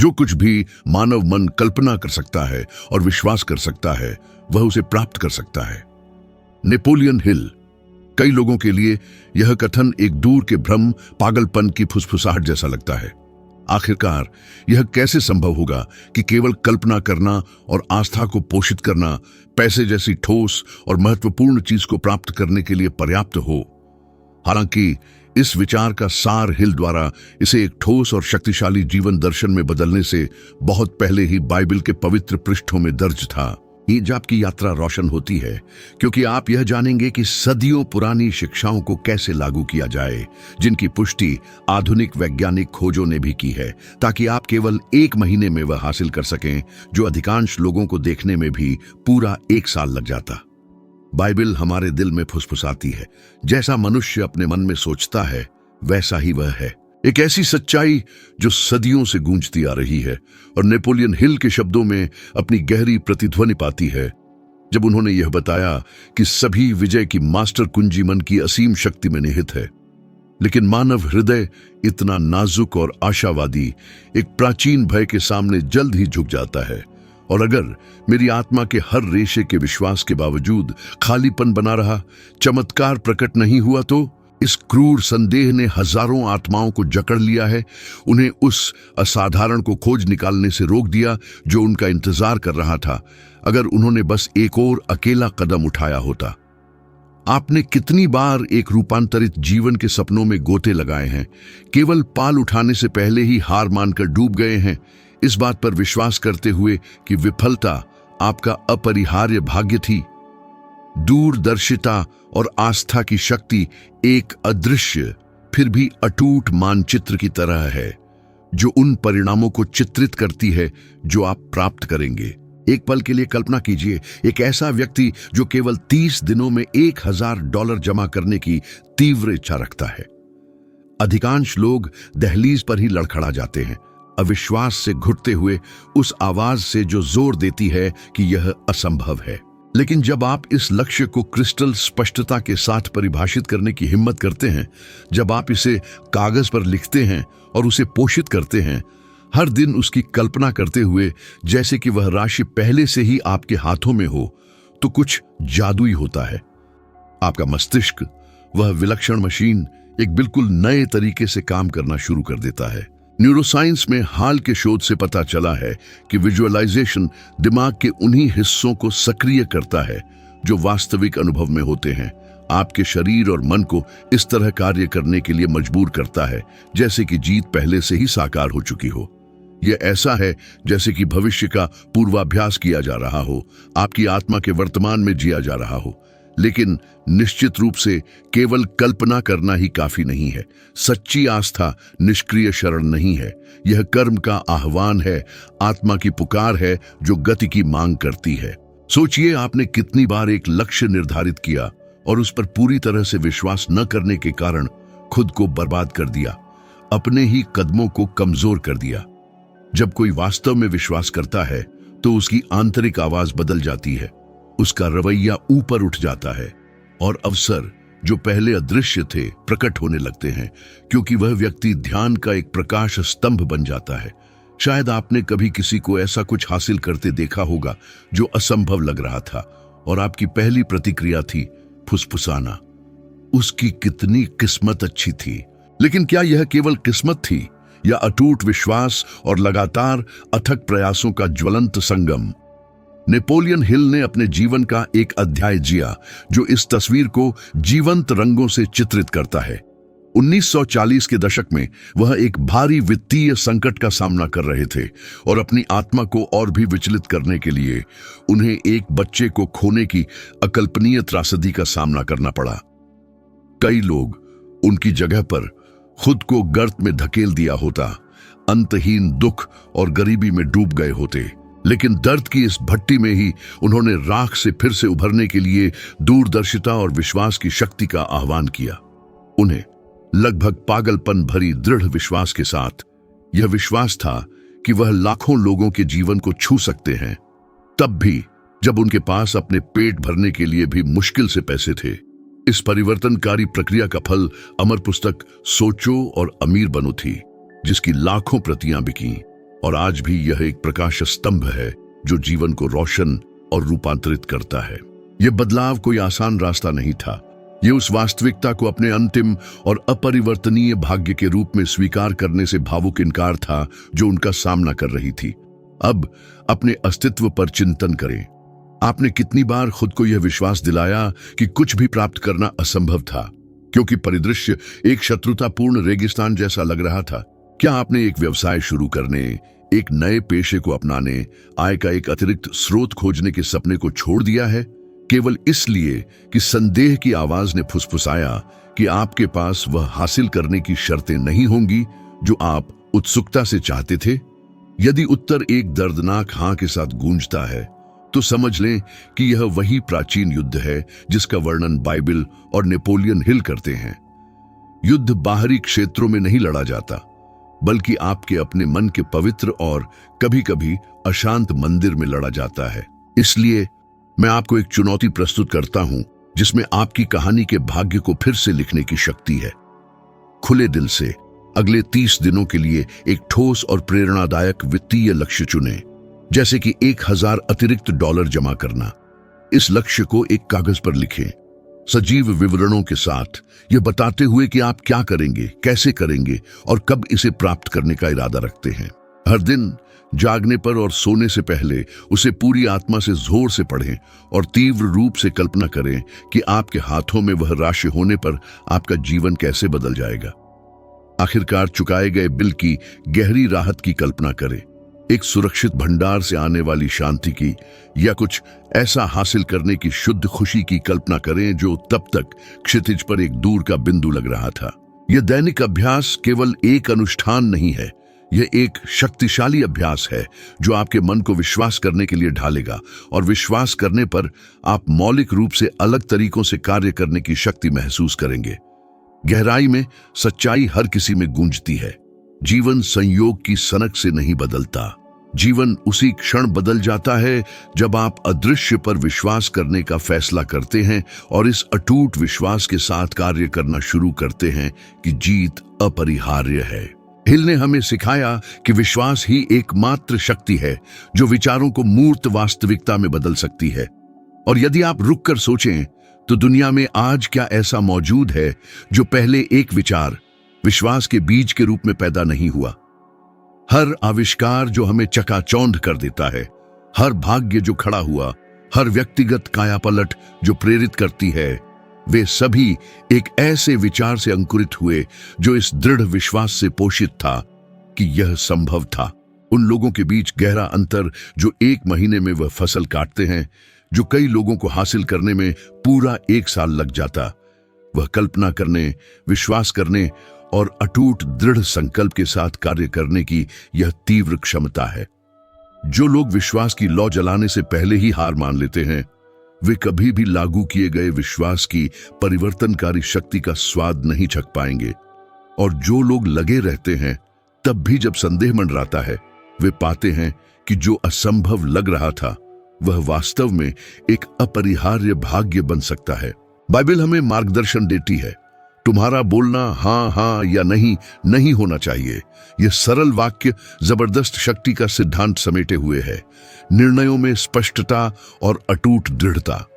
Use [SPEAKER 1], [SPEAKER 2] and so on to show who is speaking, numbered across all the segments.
[SPEAKER 1] जो कुछ भी मानव मन कल्पना कर सकता है और विश्वास कर सकता है, वह उसे प्राप्त कर सकता है। Napoleon Hill. कई लोगों के लिए यह कथन एक दूर के भ्रम, पागलपन की फुसफुसाहट जैसा लगता है। आखिरकार यह कैसे संभव होगा कि केवल कल्पना करना और आस्था को पोषित करना पैसे जैसी ठोस और महत्वपूर्ण चीज को प्राप्त करने के लिए पर्याप्त हो? हालांकि इस विचार का सार हिल द्वारा इसे एक ठोस और शक्तिशाली जीवन दर्शन में बदलने से बहुत पहले ही बाइबल के पवित्र पृष्ठों में दर्ज था। आज आपकी यात्रा रोशन होती है क्योंकि आप यह जानेंगे कि सदियों पुरानी शिक्षाओं को कैसे लागू किया जाए, जिनकी पुष्टि आधुनिक वैज्ञानिक खोजों ने भी की है, ताकि आप केवल 1 महीने में वह हासिल कर सकें जो अधिकांश लोगों को देखने में भी पूरा 1 साल लग जाता। बाइबल हमारे दिल में फुसफुसाती है। जैसा मनुष्य अपने मन में सोचता है, वैसा ही वह है। एक ऐसी सच्चाई जो सदियों से गूंजती आ रही है और नेपोलियन हिल के शब्दों में अपनी गहरी प्रतिध्वनि पाती है जब उन्होंने यह बताया कि सभी विजय की मास्टर कुंजी मन की असीम शक्ति में निहित है। लेकिन मानव हृदय इतना नाजुक और आशावादी एक प्राचीन भय के सामने जल्द ही झुक जाता है। और अगर मेरी आत्मा के हर रेशे के विश्वास के बावजूद खालीपन बना रहा, चमत्कार प्रकट नहीं हुआ, तो इस क्रूर संदेह ने हजारों आत्माओं को जकड़ लिया है, उन्हें उस असाधारण को खोज निकालने से रोक दिया जो उनका इंतजार कर रहा था, अगर उन्होंने बस एक और अकेला कदम उठाया होता। आपने कितनी बार एक रूपांतरित जीवन के सपनों में गोते लगाए हैं, केवल पाल उठाने से पहले ही हार मानकर डूब गए हैं, इस बात पर विश्वास करते हुए कि विफलता आपका अपरिहार्य भाग्य थी। दूरदर्शिता और आस्था की शक्ति एक अदृश्य फिर भी अटूट मानचित्र की तरह है जो उन परिणामों को चित्रित करती है जो आप प्राप्त करेंगे। एक पल के लिए कल्पना कीजिए, एक ऐसा व्यक्ति जो केवल 30 दिनों में $1000 जमा करने की तीव्र इच्छा रखता है। अधिकांश लोग दहलीज पर ही लड़खड़ा जाते हैं, अविश्वास से घुटते हुए उस आवाज से जो जोर देती है कि यह असंभव है। लेकिन जब आप इस लक्ष्य को क्रिस्टल स्पष्टता के साथ परिभाषित करने की हिम्मत करते हैं, जब आप इसे कागज पर लिखते हैं और उसे पोषित करते हैं, हर दिन उसकी कल्पना करते हुए जैसे कि वह राशि पहले से ही आपके हाथों में हो, तो कुछ जादुई होता है। आपका मस्तिष्क, वह विलक्षण मशीन, एक बिल्कुल नए तरीके से काम करना शुरू कर देता है। न्यूरोसाइंस में हाल के शोध से पता चला है कि विजुअलाइजेशन दिमाग के उन्हीं हिस्सों को सक्रिय करता है जो वास्तविक अनुभव में होते हैं। आपके शरीर और मन को इस तरह कार्य करने के लिए मजबूर करता है जैसे कि जीत पहले से ही साकार हो चुकी हो। यह ऐसा है जैसे कि भविष्य का पूर्वाभ्यास किया जा रहा हो, आपकी आत्मा के वर्तमान में जिया जा रहा हो। लेकिन निश्चित रूप से केवल कल्पना करना ही काफी नहीं है। सच्ची आस्था निष्क्रिय शरण नहीं है, यह कर्म का आह्वान है, आत्मा की पुकार है जो गति की मांग करती है। सोचिए, आपने कितनी बार एक लक्ष्य निर्धारित किया और उस पर पूरी तरह से विश्वास न करने के कारण खुद को बर्बाद कर दिया, अपने ही कदमों को कमजोर कर दिया। जब कोई वास्तव में विश्वास करता है तो उसकी आंतरिक आवाज बदल जाती है, उसका रवैया ऊपर उठ जाता है और अवसर जो पहले अदृश्य थे प्रकट होने लगते हैं, क्योंकि वह व्यक्ति ध्यान का एक प्रकाश स्तंभ बन जाता है। शायद आपने कभी किसी को ऐसा कुछ हासिल करते देखा होगा जो असंभव लग रहा था और आपकी पहली प्रतिक्रिया थी फुसफुसाना, उसकी कितनी किस्मत अच्छी थी। लेकिन क्या यह केवल किस्मत थी या अटूट विश्वास और लगातार अथक प्रयासों का ज्वलंत संगम? नेपोलियन हिल ने अपने जीवन का एक अध्याय जिया जो इस तस्वीर को जीवंत रंगों से चित्रित करता है। 1940 के दशक में वह एक भारी वित्तीय संकट का सामना कर रहे थे और अपनी आत्मा को और भी विचलित करने के लिए उन्हें एक बच्चे को खोने की अकल्पनीय त्रासदी का सामना करना पड़ा। कई लोग उनकी जगह पर खुद को गर्त में धकेल दिया होता, अंतहीन दुख और गरीबी में डूब गए होते। लेकिन दर्द की इस भट्टी में ही उन्होंने राख से फिर से उभरने के लिए दूरदर्शिता और विश्वास की शक्ति का आह्वान किया। उन्हें लगभग पागलपन भरी दृढ़ विश्वास के साथ यह विश्वास था कि वह लाखों लोगों के जीवन को छू सकते हैं, तब भी जब उनके पास अपने पेट भरने के लिए भी मुश्किल से पैसे थे। इस परिवर्तनकारी प्रक्रिया का फल अमर पुस्तक सोचो और अमीर बनो थी, जिसकी लाखों प्रतियां बिकीं। और आज भी यह एक प्रकाश स्तंभ है जो जीवन को रोशन और रूपांतरित करता है। यह बदलाव कोई आसान रास्ता नहीं था। यह उस वास्तविकता को अपने अंतिम और अपरिवर्तनीय भाग्य के रूप में स्वीकार करने से भावुक इनकार था जो उनका सामना कर रही थी। अब अपने अस्तित्व पर चिंतन करें। आपने कितनी बार खुद को यह विश्वास दिलाया कि कुछ भी प्राप्त करना असंभव था, क्योंकि परिदृश्य एक शत्रुतापूर्ण रेगिस्तान जैसा लग रहा था? क्या आपने एक व्यवसाय शुरू करने, एक नए पेशे को अपनाने, आय का एक अतिरिक्त स्रोत खोजने के सपने को छोड़ दिया है, केवल इसलिए कि संदेह की आवाज ने फुसफुसाया कि आपके पास वह हासिल करने की शर्तें नहीं होंगी जो आप उत्सुकता से चाहते थे? यदि उत्तर एक दर्दनाक हाँ के साथ गूंजता है, तो समझ लें कि यह वही प्राचीन युद्ध है जिसका वर्णन बाइबल और नेपोलियन हिल करते हैं। युद्ध बाहरी क्षेत्रों में नहीं लड़ा जाता, बल्कि आपके अपने मन के पवित्र और कभी-कभी अशांत मंदिर में लड़ा जाता है। इसलिए मैं आपको एक चुनौती प्रस्तुत करता हूं जिसमें आपकी कहानी के भाग्य को फिर से लिखने की शक्ति है। खुले दिल से अगले 30 दिनों के लिए एक ठोस और प्रेरणादायक वित्तीय लक्ष्य चुनें, जैसे कि 1000 अतिरिक्त डॉलर जमा करना। इस लक्ष्य को एक कागज पर लिखें, सजीव विवरणों के साथ, यह बताते हुए कि आप क्या करेंगे, कैसे करेंगे और कब इसे प्राप्त करने का इरादा रखते हैं। हर दिन जागने पर और सोने से पहले उसे पूरी आत्मा से जोर से पढ़ें और तीव्र रूप से कल्पना करें कि आपके हाथों में वह राशि होने पर आपका जीवन कैसे बदल जाएगा। आखिरकार चुकाए गए बिल की गहरी राहत की कल्पना करें, एक सुरक्षित भंडार से आने वाली शांति की, या कुछ ऐसा हासिल करने की शुद्ध खुशी की कल्पना करें जो तब तक क्षितिज पर एक दूर का बिंदु लग रहा था। यह दैनिक अभ्यास केवल एक अनुष्ठान नहीं है, यह एक शक्तिशाली अभ्यास है जो आपके मन को विश्वास करने के लिए ढालेगा, और विश्वास करने पर आप मौलिक रूप से अलग तरीकों से कार्य करने की शक्ति महसूस करेंगे। गहराई में सच्चाई हर किसी में गूंजती है। जीवन संयोग की सनक से नहीं बदलता, जीवन उसी क्षण बदल जाता है जब आप अदृश्य पर विश्वास करने का फैसला करते हैं और इस अटूट विश्वास के साथ कार्य करना शुरू करते हैं कि जीत अपरिहार्य है। हिल ने हमें सिखाया कि विश्वास ही एकमात्र शक्ति है जो विचारों को मूर्त वास्तविकता में बदल सकती है। और यदि आप रुक कर सोचें तो दुनिया में आज क्या ऐसा मौजूद है जो पहले एक विचार, विश्वास के बीज के रूप में पैदा नहीं हुआ? हर आविष्कार जो हमें चकाचौंध कर देता है, हर भाग्य जो खड़ा हुआ, हर व्यक्तिगत कायापलट जो प्रेरित करती है, वे सभी एक ऐसे विचार से अंकुरित हुए जो इस दृढ़ विश्वास से पोषित था कि यह संभव था। उन लोगों के बीच गहरा अंतर जो 1 महीने में वह फसल काटते हैं जो कई लोगों को हासिल करने में पूरा 1 साल लग जाता, वह कल्पना करने, विश्वास करने और अटूट दृढ़ संकल्प के साथ कार्य करने की यह तीव्र क्षमता है। जो लोग विश्वास की लौ जलाने से पहले ही हार मान लेते हैं, वे कभी भी लागू किए गए विश्वास की परिवर्तनकारी शक्ति का स्वाद नहीं चख पाएंगे। और जो लोग लगे रहते हैं तब भी जब संदेह मंडराता है, वे पाते हैं कि जो असंभव लग रहा था वह वास्तव में एक अपरिहार्य भाग्य बन सकता है। बाइबल हमें मार्गदर्शन देती है, तुम्हारा बोलना हाँ हाँ या नहीं नहीं होना चाहिए। यह सरल वाक्य जबरदस्त शक्ति का सिद्धांत समेटे हुए है, निर्णयों में स्पष्टता और अटूट दृढ़ता।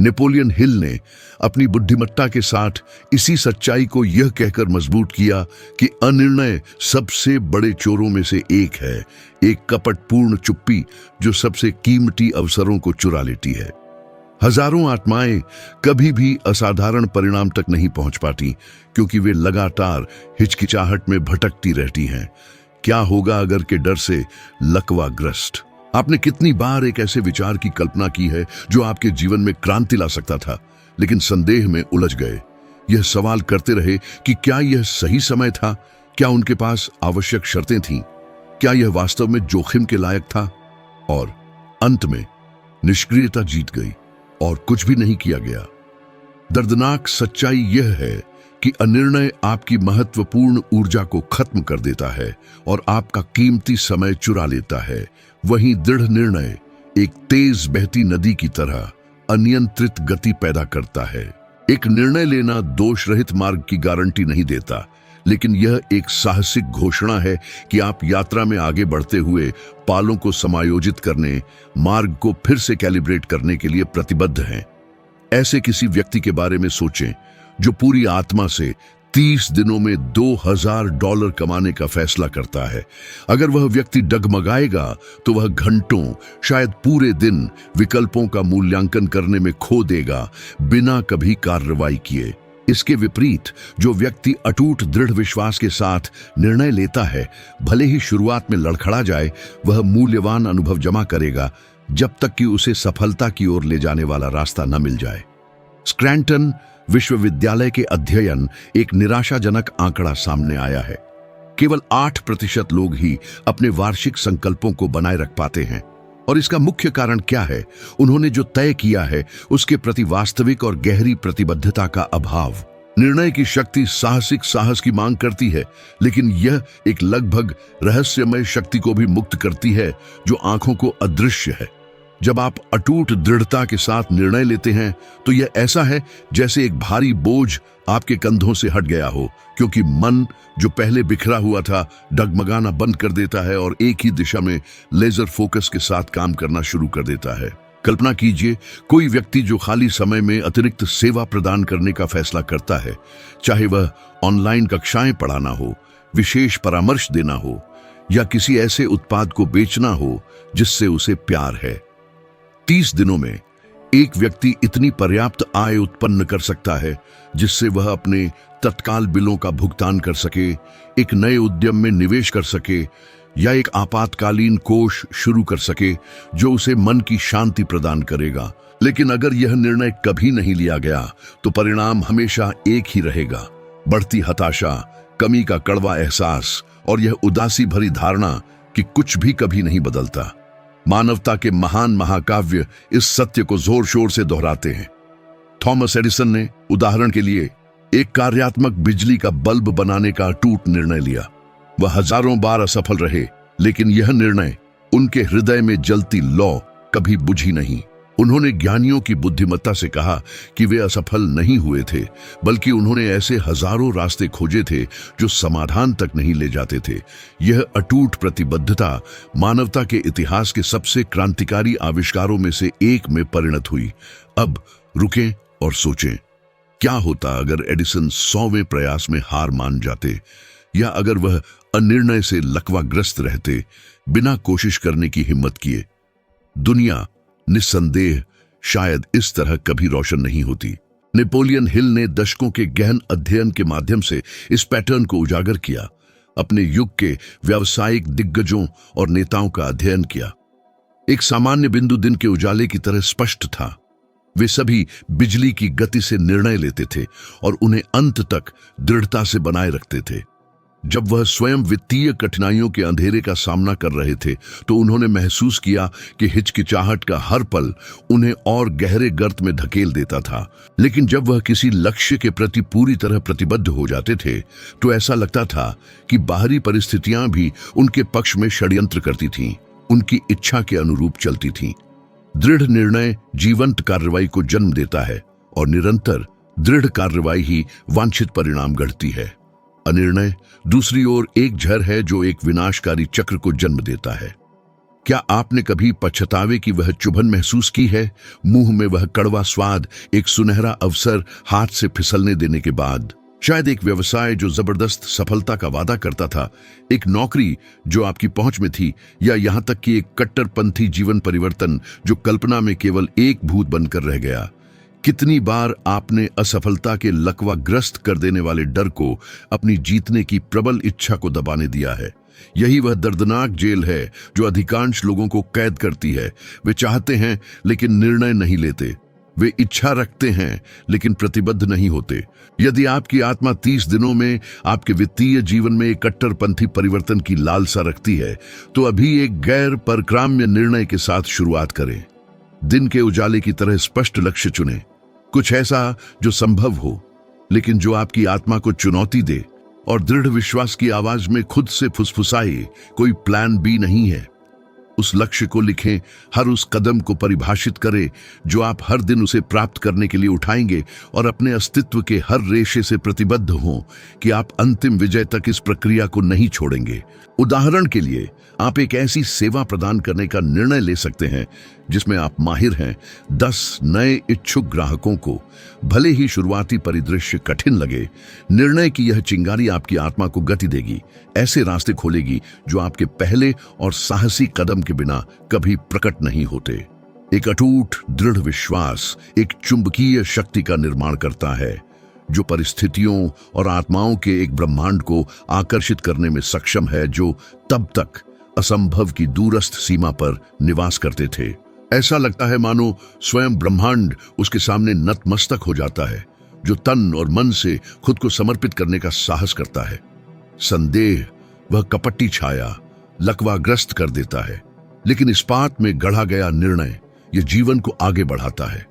[SPEAKER 1] नेपोलियन हिल ने अपनी बुद्धिमत्ता के साथ इसी सच्चाई को यह कहकर मजबूत किया कि अनिर्णय सबसे बड़े चोरों में से एक है, एक कपटपूर्ण चुप्पी जो सबसे कीमती अवसरों को चुरा लेती है। हजारों आत्माएं कभी भी असाधारण परिणाम तक नहीं पहुंच पाती क्योंकि वे लगातार हिचकिचाहट में भटकती रहती हैं, क्या होगा अगर के डर से लकवाग्रस्त। आपने कितनी बार एक ऐसे विचार की कल्पना की है जो आपके जीवन में क्रांति ला सकता था, लेकिन संदेह में उलझ गए, यह सवाल करते रहे कि क्या यह सही समय था, क्या उनके पास आवश्यक शर्तें थीं, क्या यह वास्तव में जोखिम के लायक था? और अंत में निष्क्रियता जीत गई और कुछ भी नहीं किया गया। दर्दनाक सच्चाई यह है कि अनिर्णय आपकी महत्वपूर्ण ऊर्जा को खत्म कर देता है और आपका कीमती समय चुरा लेता है। वहीं दृढ़ निर्णय एक तेज बहती नदी की तरह अनियंत्रित गति पैदा करता है। एक निर्णय लेना दोष रहित मार्ग की गारंटी नहीं देता, लेकिन यह एक साहसिक घोषणा है कि आप यात्रा में आगे बढ़ते हुए पालों को समायोजित करने, मार्ग को फिर से कैलिब्रेट करने के लिए प्रतिबद्ध हैं। ऐसे किसी व्यक्ति के बारे में सोचें जो पूरी आत्मा से 30 दिनों में $2000 कमाने का फैसला करता है। अगर वह व्यक्ति डगमगाएगा तो वह घंटों, शायद पूरे दिन विकल्पों का मूल्यांकन करने में खो देगा, बिना कभी कार्रवाई किए। इसके विपरीत जो व्यक्ति अटूट दृढ़ विश्वास के साथ निर्णय लेता है, भले ही शुरुआत में लड़खड़ा जाए, वह मूल्यवान अनुभव जमा करेगा जब तक कि उसे सफलता की ओर ले जाने वाला रास्ता न मिल जाए। स्क्रैंटन विश्वविद्यालय के अध्ययन एक निराशाजनक आंकड़ा सामने आया है। केवल 8% लोग ही अपने वार्षिक संकल्पों को बनाए रख पाते हैं। और इसका मुख्य कारण क्या है? उन्होंने जो तय किया है उसके प्रति वास्तविक और गहरी प्रतिबद्धता का अभाव। निर्णय की शक्ति साहसिक साहस की मांग करती है, लेकिन यह एक लगभग रहस्यमय शक्ति को भी मुक्त करती है जो आंखों को अदृश्य है। जब आप अटूट दृढ़ता के साथ निर्णय लेते हैं तो यह ऐसा है जैसे एक भारी बोझ आपके कंधों से हट गया हो, क्योंकि मन जो पहले बिखरा हुआ था डगमगाना बंद कर देता है और एक ही दिशा में लेजर फोकस के साथ काम करना शुरू कर देता है। कल्पना कीजिए कोई व्यक्ति जो खाली समय में अतिरिक्त सेवा प्रदान करने का फैसला करता है, चाहे वह ऑनलाइन कक्षाएं पढ़ाना हो, विशेष परामर्श देना हो या किसी ऐसे उत्पाद को बेचना हो जिससे उसे प्यार है। 30 दिनों में एक व्यक्ति इतनी पर्याप्त आय उत्पन्न कर सकता है जिससे वह अपने तत्काल बिलों का भुगतान कर सके, एक नए उद्यम में निवेश कर सके या एक आपातकालीन कोष शुरू कर सके जो उसे मन की शांति प्रदान करेगा। लेकिन अगर यह निर्णय कभी नहीं लिया गया तो परिणाम हमेशा एक ही रहेगा: बढ़ती हताशा, कमी का कड़वा एहसास और यह उदासी भरी धारणा कि कुछ भी कभी नहीं बदलता। मानवता के महान महाकाव्य इस सत्य को जोर शोर से दोहराते हैं। थॉमस एडिसन ने उदाहरण के लिए एक कार्यात्मक बिजली का बल्ब बनाने का अटूट निर्णय लिया। वह हजारों बार असफल रहे, लेकिन यह निर्णय उनके हृदय में जलती लौ कभी बुझी नहीं। उन्होंने ज्ञानियों की बुद्धिमत्ता से कहा कि वे असफल नहीं हुए थे, बल्कि उन्होंने ऐसे हजारों रास्ते खोजे थे जो समाधान तक नहीं ले जाते थे। यह अटूट प्रतिबद्धता मानवता के इतिहास के सबसे क्रांतिकारी आविष्कारों में से एक में परिणत हुई। अब रुकें और सोचें, क्या होता अगर एडिसन 100वें प्रयास में हार मान जाते, या अगर वह अनिर्णय से लकवाग्रस्त रहते, बिना कोशिश करने की हिम्मत किए? दुनिया निस्संदेह शायद इस तरह कभी रोशन नहीं होती। नेपोलियन हिल ने दशकों के गहन अध्ययन के माध्यम से इस पैटर्न को उजागर किया। अपने युग के व्यावसायिक दिग्गजों और नेताओं का अध्ययन किया। एक सामान्य बिंदु दिन के उजाले की तरह स्पष्ट था। वे सभी बिजली की गति से निर्णय लेते थे और उन्हें अंत तक दृढ़ता से बनाए रखते थे। जब वह स्वयं वित्तीय कठिनाइयों के अंधेरे का सामना कर रहे थे तो उन्होंने महसूस किया कि हिचकिचाहट का हर पल उन्हें और गहरे गर्त में धकेल देता था। लेकिन जब वह किसी लक्ष्य के प्रति पूरी तरह प्रतिबद्ध हो जाते थे तो ऐसा लगता था कि बाहरी परिस्थितियां भी उनके पक्ष में षड्यंत्र करती थीं, उनकी इच्छा के अनुरूप चलती थीं। दृढ़ निर्णय जीवंत कार्रवाई को जन्म देता है और निरंतर दृढ़ कार्रवाई ही वांछित परिणाम गढ़ती है। अनिर्णय दूसरी ओर एक झर है जो एक विनाशकारी चक्र को जन्म देता है। क्या आपने कभी पछतावे की वह चुभन महसूस की है? मुंह में वह कड़वा स्वाद, एक सुनहरा अवसर हाथ से फिसलने देने के बाद। शायद एक व्यवसाय जो जबरदस्त सफलता का वादा करता था, एक नौकरी जो आपकी पहुंच में थी, या यहां तक कि एक कट्टरपंथी जीवन परिवर्तन जो कल्पना में केवल एक भूत बनकर रह गया। कितनी बार आपने असफलता के लकवाग्रस्त कर देने वाले डर को अपनी जीतने की प्रबल इच्छा को दबाने दिया है? यही वह दर्दनाक जेल है जो अधिकांश लोगों को कैद करती है। वे चाहते हैं लेकिन निर्णय नहीं लेते। वे इच्छा रखते हैं लेकिन प्रतिबद्ध नहीं होते। यदि आपकी आत्मा 30 दिनों में आपके वित्तीय जीवन में एक कट्टरपंथी परिवर्तन की लालसा रखती है तो अभी एक गैर परक्राम्य निर्णय के साथ शुरुआत करें। दिन के उजाले की तरह स्पष्ट लक्ष्य चुनें, कुछ ऐसा जो संभव हो लेकिन जो आपकी आत्मा को चुनौती दे और दृढ़ विश्वास की आवाज में खुद से फुसफुसाए, कोई प्लान बी नहीं है। उस लक्ष्य को लिखें, हर उस कदम को परिभाषित करें जो आप हर दिन उसे प्राप्त करने के लिए उठाएंगे, और अपने अस्तित्व के हर रेशे से प्रतिबद्ध हों कि आप अंतिम विजय तक इस प्रक्रिया को नहीं छोड़ेंगे। उदाहरण के लिए, आप एक ऐसी सेवा प्रदान करने का निर्णय ले सकते हैं जिसमें आप माहिर हैं। 10 नए इच्छुक ग्राहकों को, भले ही शुरुआती परिदृश्य कठिन लगे, निर्णय की यह चिंगारी आपकी आत्मा को गति देगी, ऐसे रास्ते खोलेगी जो आपके पहले और साहसी कदम के बिना कभी प्रकट नहीं होते। एक अटूट दृढ़ विश्वास एक चुंबकीय शक्ति का निर्माण करता है जो परिस्थितियों और आत्माओं के एक ब्रह्मांड को आकर्षित करने में सक्षम है जो तब तक असंभव की दूरस्थ सीमा पर निवास करते थे। ऐसा लगता है मानो स्वयं ब्रह्मांड उसके सामने नतमस्तक हो जाता है, जो तन और मन से खुद को समर्पित करने का साहस करता है। संदेह वह कपटी छाया लकवाग्रस्त कर देता है, लेकिन इस्पात में गढ़ा गया निर्णय यह जीवन को आगे बढ़ाता है।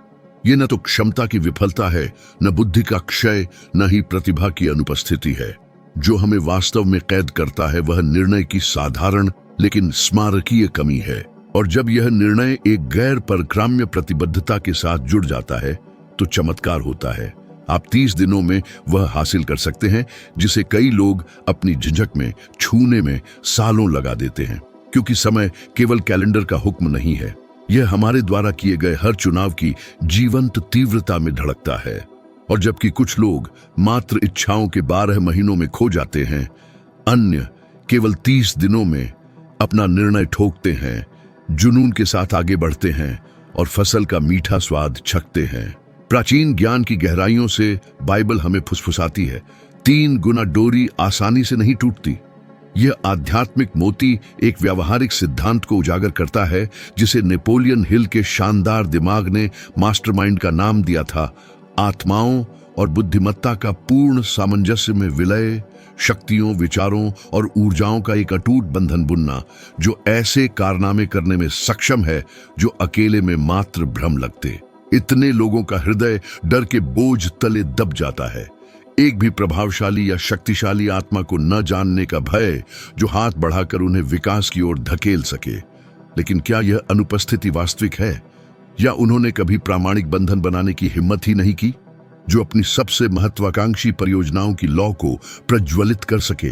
[SPEAKER 1] यह न तो क्षमता की विफलता है, न बुद्धि का क्षय, न ही प्रतिभा की अनुपस्थिति है। जो हमें वास्तव में कैद करता है वह निर्णय की साधारण लेकिन स्मारकीय कमी है। और जब यह निर्णय एक गैर परक्राम्य प्रतिबद्धता के साथ जुड़ जाता है तो चमत्कार होता है। आप 30 दिनों में वह हासिल कर सकते हैं जिसे कई लोग अपनी झिझक में छूने में सालों लगा देते हैं, क्योंकि समय केवल कैलेंडर का हुक्म नहीं है, यह हमारे द्वारा किए गए हर चुनाव की जीवंत तीव्रता में धड़कता है। और जबकि कुछ लोग मात्र इच्छाओं के 12 महीनों में खो जाते हैं, अन्य केवल 30 दिनों में अपना निर्णय ठोकते हैं, जुनून के साथ आगे बढ़ते हैं और फसल का मीठा स्वाद चखते हैं। प्राचीन ज्ञान की गहराइयों से बाइबल हमें फुसफुसाती है, 3 गुना डोरी आसानी से नहीं टूटती। यह आध्यात्मिक मोती एक व्यावहारिक सिद्धांत को उजागर करता है जिसे नेपोलियन हिल के शानदार दिमाग ने मास्टरमाइंड का नाम दिया था, आत्माओं और बुद्धिमत्ता का पूर्ण सामंजस्य में विलय, शक्तियों, विचारों और ऊर्जाओं का एक अटूट बंधन बुनना जो ऐसे कारनामे करने में सक्षम है जो अकेले में मात्र भ्रम लगते। इतने लोगों का हृदय डर के बोझ तले दब जाता है, एक भी प्रभावशाली या शक्तिशाली आत्मा को न जानने का भय जो हाथ बढ़ाकर उन्हें विकास की ओर धकेल सके। लेकिन क्या यह अनुपस्थिति वास्तविक है, या उन्होंने कभी प्रामाणिक बंधन बनाने की हिम्मत ही नहीं की जो अपनी सबसे महत्वाकांक्षी परियोजनाओं की लौ को प्रज्वलित कर सके?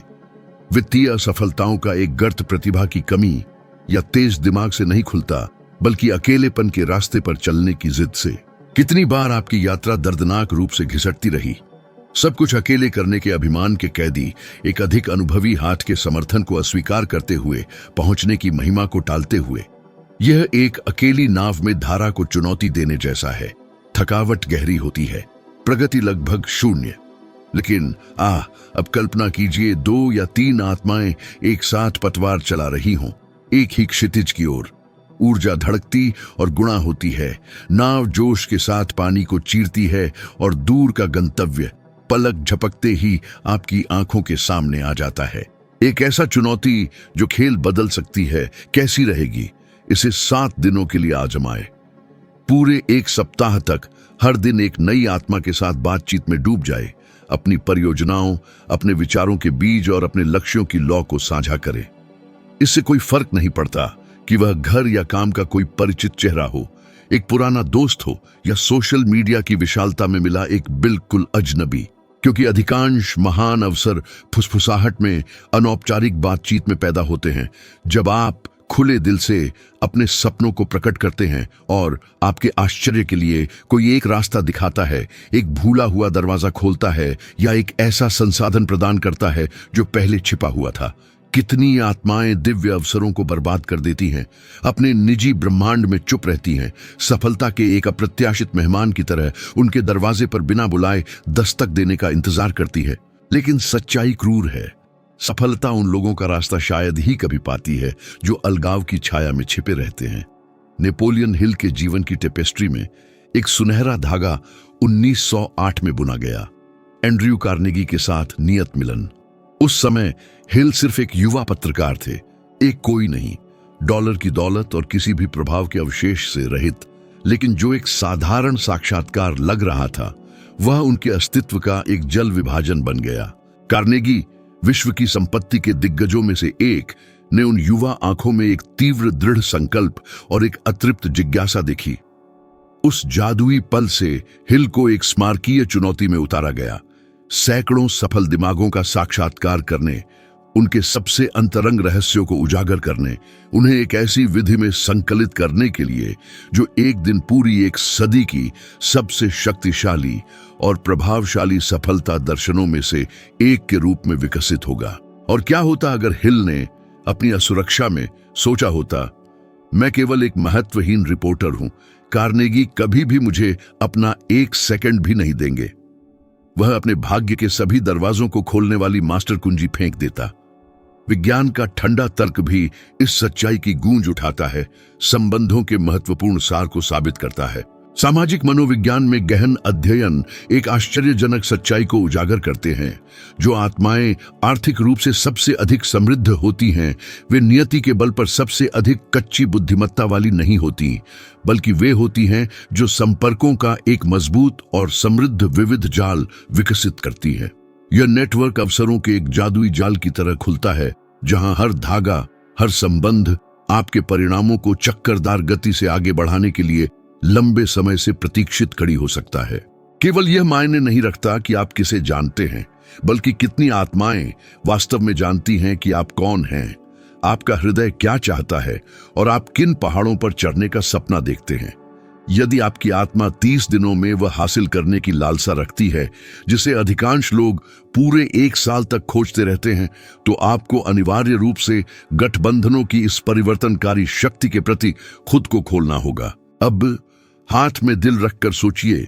[SPEAKER 1] वित्तीय असफलताओं का एक गर्त प्रतिभा की कमी या तेज दिमाग से नहीं खुलता, बल्कि अकेलेपन के रास्ते पर चलने की जिद से। कितनी बार आपकी यात्रा दर्दनाक रूप से घिसटती रही, सब कुछ अकेले करने के अभिमान के कैदी एक अधिक अनुभवी हाथ के समर्थन को अस्वीकार करते हुए पहुंचने की महिमा को टालते हुए। यह एक अकेली नाव में धारा को चुनौती देने जैसा है। थकावट गहरी होती है, प्रगति लगभग शून्य। लेकिन अब कल्पना कीजिए 2 या 3 आत्माएं एक साथ पतवार चला रही हों, एक ही क्षितिज की ओर। ऊर्जा धड़कती और गुणा होती है, नाव जोश के साथ पानी को चीरती है और दूर का गंतव्य पलक झपकते ही आपकी आंखों के सामने आ जाता है। एक ऐसा चुनौती जो खेल बदल सकती है, कैसी रहेगी? इसे 7 दिनों के लिए आजमाएं। पूरे 1 सप्ताह तक हर दिन एक नई आत्मा के साथ बातचीत में डूब जाए, अपनी परियोजनाओं, अपने विचारों के बीज और अपने लक्ष्यों की लौ को साझा करें। इससे कोई फर्क नहीं पड़ता कि वह घर या काम का कोई परिचित चेहरा हो, एक पुराना दोस्त हो, या सोशल मीडिया की विशालता में मिला एक बिल्कुल अजनबी, क्योंकि अधिकांश महान अवसर फुसफुसाहट में, अनौपचारिक बातचीत में पैदा होते हैं। जब आप खुले दिल से अपने सपनों को प्रकट करते हैं और आपके आश्चर्य के लिए कोई एक रास्ता दिखाता है, एक भूला हुआ दरवाजा खोलता है या एक ऐसा संसाधन प्रदान करता है जो पहले छिपा हुआ था। कितनी आत्माएं दिव्य अवसरों को बर्बाद कर देती हैं, अपने निजी ब्रह्मांड में चुप रहती हैं, सफलता के एक अप्रत्याशित मेहमान की तरह उनके दरवाजे पर बिना बुलाए दस्तक देने का इंतजार करती है। लेकिन सच्चाई क्रूर है। सफलता उन लोगों का रास्ता शायद ही कभी पाती है जो अलगाव की छाया में छिपे रहते हैं। नेपोलियन हिल के जीवन की टेपेस्ट्री में एक सुनहरा धागा 1908 में बुना गया। एंड्रयू कार्नेगी के साथ नियत मिलन। उस समय हिल सिर्फ एक युवा पत्रकार थे, एक कोई नहीं, डॉलर की दौलत और किसी भी प्रभाव के अवशेष से रहित। लेकिन जो एक साधारण साक्षात्कार लग रहा था वह उनके अस्तित्व का एक जल विभाजन बन गया। कार्नेगी विश्व की संपत्ति के दिग्गजों में से एक, ने उन युवा आंखों में एक तीव्र दृढ़ संकल्प और एक अतृप्त जिज्ञासा देखी। उस जादुई पल से हिल को एक स्मारकीय चुनौती में उतारा गया, सैकड़ों सफल दिमागों का साक्षात्कार करने, उनके सबसे अंतरंग रहस्यों को उजागर करने, उन्हें एक ऐसी विधि में संकलित करने के लिए जो एक दिन पूरी एक सदी की सबसे शक्तिशाली और प्रभावशाली सफलता दर्शनों में से एक के रूप में विकसित होगा। और क्या होता अगर हिल ने अपनी असुरक्षा में सोचा होता, मैं केवल एक महत्वहीन रिपोर्टर हूं, कार्नेगी कभी भी मुझे अपना एक सेकंड भी नहीं देंगे। वह अपने भाग्य के सभी दरवाजों को खोलने वाली मास्टर कुंजी फेंक देता। विज्ञान का ठंडा तर्क भी इस सच्चाई की गूंज उठाता है, संबंधों के महत्वपूर्ण सार को साबित करता है। सामाजिक मनोविज्ञान में गहन अध्ययन एक आश्चर्यजनक सच्चाई को उजागर करते हैं। जो आत्माएं आर्थिक रूप से सबसे अधिक समृद्ध होती हैं, वे नियति के बल पर सबसे अधिक कच्ची बुद्धिमत्ता वाली नहीं होती, बल्कि वे होती हैं जो संपर्कों का एक मजबूत और समृद्ध विविध जाल विकसित करती हैं। यह नेटवर्क अवसरों के एक जादुई जाल की तरह खुलता है, जहां हर धागा, हर संबंध आपके परिणामों को चक्करदार गति से आगे बढ़ाने के लिए लंबे समय से प्रतीक्षित खड़ी हो सकता है। केवल यह मायने नहीं रखता कि आप किसे जानते हैं, बल्कि कितनी आत्माएं वास्तव में जानती हैं कि आप कौन हैं, आपका हृदय क्या चाहता है और आप किन पहाड़ों पर चढ़ने का सपना देखते हैं। यदि आपकी आत्मा 30 दिनों में वह हासिल करने की लालसा रखती है जिसे अधिकांश लोग पूरे 1 साल तक खोजते रहते हैं, तो आपको अनिवार्य रूप से गठबंधनों की इस परिवर्तनकारी शक्ति के प्रति खुद को खोलना होगा। अब हाथ में दिल रखकर सोचिए,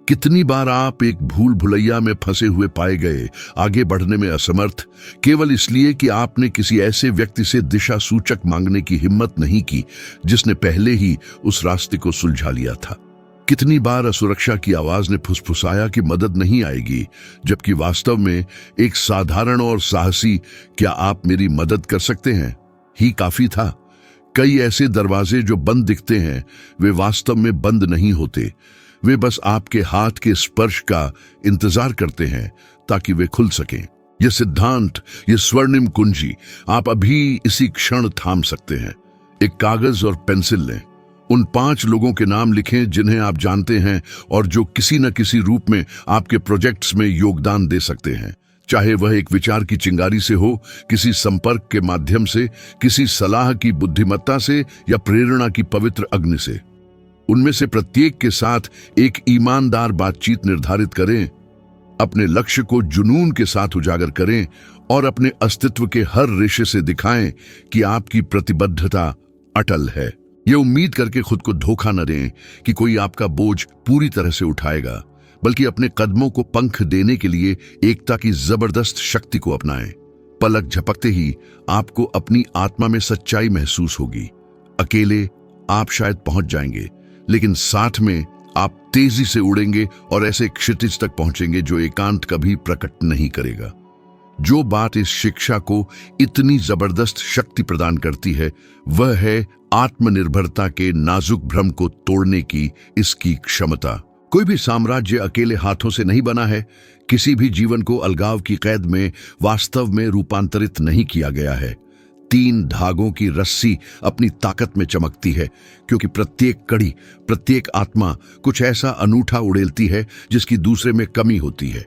[SPEAKER 1] कितनी बार आप एक भूल भुलैया में फंसे हुए पाए गए, आगे बढ़ने में असमर्थ, केवल इसलिए कि आपने किसी ऐसे व्यक्ति से दिशा सूचक मांगने की हिम्मत नहीं की जिसने पहले ही उस रास्ते को सुलझा लिया था। कितनी बार असुरक्षा की आवाज ने फुसफुसाया कि मदद नहीं आएगी, जबकि वास्तव में एक साधारण और साहसी "क्या आप मेरी मदद कर सकते हैं" ही काफी था। कई ऐसे दरवाजे जो बंद दिखते हैं, वे वास्तव में बंद नहीं होते, वे बस आपके हाथ के स्पर्श का इंतजार करते हैं ताकि वे खुल सकें। यह सिद्धांत, यह स्वर्णिम कुंजी आप अभी इसी क्षण थाम सकते हैं। एक कागज और पेंसिल लें, उन 5 लोगों के नाम लिखें जिन्हें आप जानते हैं और जो किसी न किसी रूप में आपके प्रोजेक्ट्स में योगदान दे सकते हैं, चाहे वह एक विचार की चिंगारी से हो, किसी संपर्क के माध्यम से, किसी सलाह की बुद्धिमत्ता से या प्रेरणा की पवित्र अग्नि से। उनमें से प्रत्येक के साथ एक ईमानदार बातचीत निर्धारित करें, अपने लक्ष्य को जुनून के साथ उजागर करें और अपने अस्तित्व के हर रिश्ते से दिखाएं कि आपकी प्रतिबद्धता अटल है। यह उम्मीद करके खुद को धोखा न दें कि कोई आपका बोझ पूरी तरह से उठाएगा, बल्कि अपने कदमों को पंख देने के लिए एकता की जबरदस्त शक्ति को अपनाएं। पलक झपकते ही आपको अपनी आत्मा में सच्चाई महसूस होगी। अकेले आप शायद पहुंच जाएंगे, लेकिन साथ में आप तेजी से उड़ेंगे और ऐसे क्षितिज तक पहुंचेंगे जो एकांत कभी प्रकट नहीं करेगा। जो बात इस शिक्षा को इतनी जबरदस्त शक्ति प्रदान करती है, वह है आत्मनिर्भरता के नाजुक भ्रम को तोड़ने की इसकी क्षमता। कोई भी साम्राज्य अकेले हाथों से नहीं बना है। किसी भी जीवन को अलगाव की कैद में वास्तव में रूपांतरित नहीं किया गया है। 3 धागों की रस्सी अपनी ताकत में चमकती है, क्योंकि प्रत्येक कड़ी, प्रत्येक आत्मा कुछ ऐसा अनूठा उड़ेलती है जिसकी दूसरे में कमी होती है।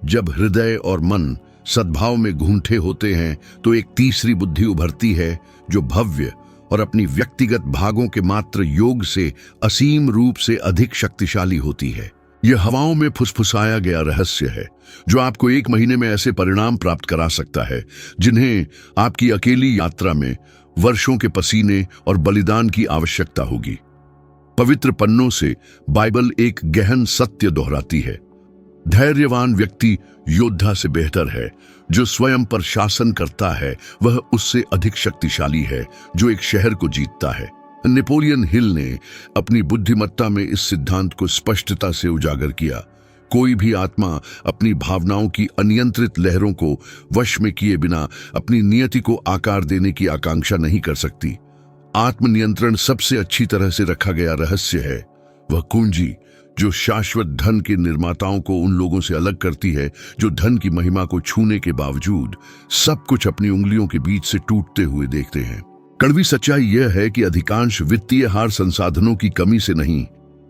[SPEAKER 1] जब हृदय और मन सद्भाव में गूंथे होते हैं, तो एक तीसरी बुद्धि उभरती है जो भव्य और अपनी व्यक्तिगत भागों के मात्र योग से असीम रूप से अधिक शक्तिशाली होती है। यह हवाओं में फुसफुसाया गया रहस्य है जो आपको 1 महीने में ऐसे परिणाम प्राप्त करा सकता है जिन्हें आपकी अकेली यात्रा में वर्षों के पसीने और बलिदान की आवश्यकता होगी। पवित्र पन्नों से बाइबल एक गहन सत्य दोहराती है। धैर्यवान व्यक्ति योद्धा से बेहतर है। जो स्वयं पर शासन करता है वह उससे अधिक शक्तिशाली है जो एक शहर को जीतता है। नेपोलियन हिल ने अपनी बुद्धिमत्ता में इस सिद्धांत को स्पष्टता से उजागर किया। कोई भी आत्मा अपनी भावनाओं की अनियंत्रित लहरों को वश में किए बिना अपनी नियति को आकार देने की आकांक्षा नहीं कर सकती। आत्मनियंत्रण सबसे अच्छी तरह से रखा गया रहस्य है, वह कुंजी जो शाश्वत धन के निर्माताओं को उन लोगों से अलग करती है जो धन की महिमा को छूने के बावजूद सब कुछ अपनी उंगलियों के बीच से टूटते हुए देखते हैं। कड़वी सच्चाई यह है कि अधिकांश वित्तीय हार संसाधनों की कमी से नहीं,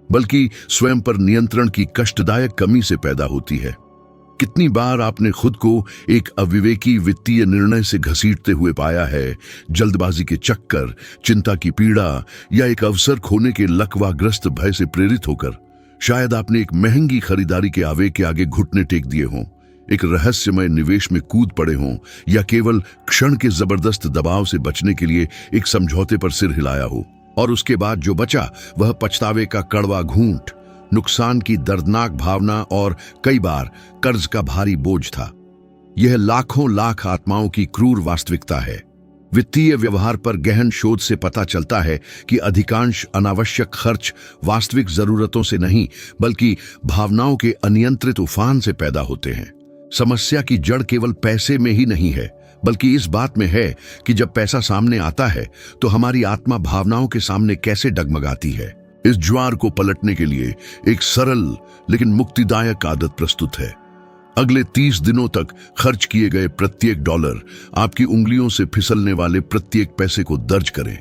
[SPEAKER 1] बल्कि स्वयं पर नियंत्रण की कष्टदायक कमी से पैदा होती है। कितनी बार आपने खुद को एक अविवेकी वित्तीय निर्णय से घसीटते हुए पाया है, जल्दबाजी के चक्कर, चिंता की पीड़ा या एक अवसर खोने के लकवाग्रस्त भय से प्रेरित होकर। शायद आपने एक महंगी खरीदारी के आवेग के आगे घुटने टेक दिए हों, एक रहस्यमय निवेश में कूद पड़े हों, या केवल क्षण के जबरदस्त दबाव से बचने के लिए एक समझौते पर सिर हिलाया हो, और उसके बाद जो बचा वह पछतावे का कड़वा घूंट, नुकसान की दर्दनाक भावना और कई बार कर्ज का भारी बोझ था। यह लाखों लाख आत्माओं की क्रूर वास्तविकता है। वित्तीय व्यवहार पर गहन शोध से पता चलता है कि अधिकांश अनावश्यक खर्च वास्तविक जरूरतों से नहीं, बल्कि भावनाओं के अनियंत्रित उफान से पैदा होते हैं। समस्या की जड़ केवल पैसे में ही नहीं है, बल्कि इस बात में है कि जब पैसा सामने आता है तो हमारी आत्मा भावनाओं के सामने कैसे डगमगाती है। इस ज्वार को पलटने के लिए एक सरल लेकिन मुक्तिदायक आदत प्रस्तुत है। अगले 30 दिनों तक खर्च किए गए प्रत्येक डॉलर, आपकी उंगलियों से फिसलने वाले प्रत्येक पैसे को दर्ज करें।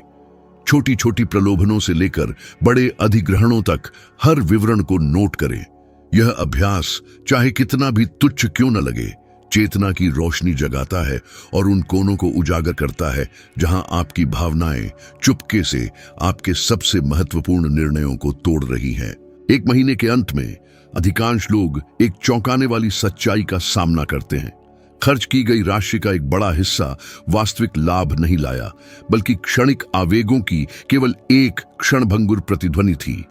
[SPEAKER 1] छोटी छोटी प्रलोभनों से लेकर बड़े अधिग्रहणों तक हर विवरण को नोट करें। यह अभ्यास चाहे कितना भी तुच्छ क्यों न लगे, चेतना की रोशनी जगाता है और उन कोनों को उजागर करता है जहां आपकी भावनाएं चुपके से आपके सबसे महत्वपूर्ण निर्णयों को तोड़ रही हैं। एक महीने के अंत में अधिकांश लोग एक चौंकाने वाली सच्चाई का सामना करते हैं। खर्च की गई राशि का एक बड़ा हिस्सा वास्तविक लाभ नहीं लाया, बल्कि क्षणिक आवेगों की केवल एक क्षणभंगुर प्रतिध्वनि थी।